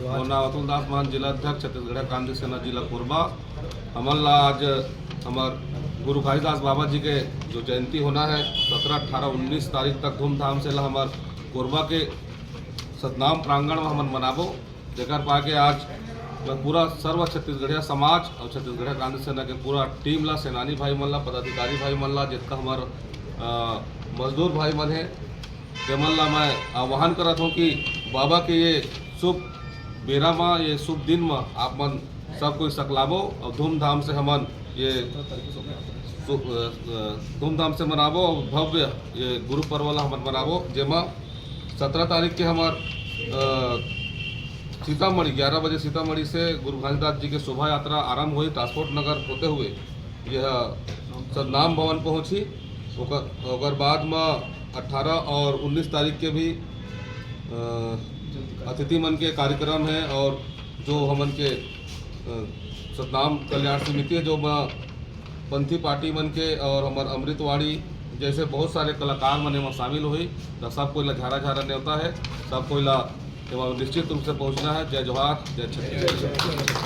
मोर नाम अतुल दास मान, जिला अध्यक्ष छत्तीसगढ़ क्रांति सेना जिला कोरबा। हमन ला आज हमार गुरु घासीदास बाबा जी के जो जयंती होना है 17, 18, 19 तारीख तक धूमधाम से ला हमार कोरबा के सतनाम प्रांगण में हमन मनाबो। जेकर पाके आज पूरा सर्व छत्तीसगढ़िया समाज और छत्तीसगढ़ क्रांति सेना के पूरा टीम ला, सेनानी भाई मन ला, पदाधिकारी भाई मन ला, जितना हमार मजदूर भाई मन है तेमन ला मैं आह्वान करत हूँ कि बाबा के ये शुभ बेरा में, ये शुभ दिन में आप मन सब कोई सकलाबो और धूमधाम से हमन ये धूमधाम से मनाबो और भव्य ये गुरु पर्व ला हमन मनाबो। जेमा 17 तारीख के हमार सीतामढ़ी 11 बजे सीतामढ़ी से गुरु घासीदास जी के शोभा यात्रा आरंभ हुई, ट्रांसपोर्ट नगर होते हुए यह सतनाम भवन पहुंची। ओकर बाद में 18 और 19 तारीख के भी अतिथि मन के कार्यक्रम है और जो हमन के सतनाम कल्याण समिति है, जो पंथी पार्टी मन के और हमार अमृतवाड़ी जैसे बहुत सारे कलाकार मन में शामिल हुई। तो सब कोई ला झारा झारा न्योता है, सब कोई ला निश्चित रूप से पहुंचना है। जय जोहार, जय छत्तीसगढ़।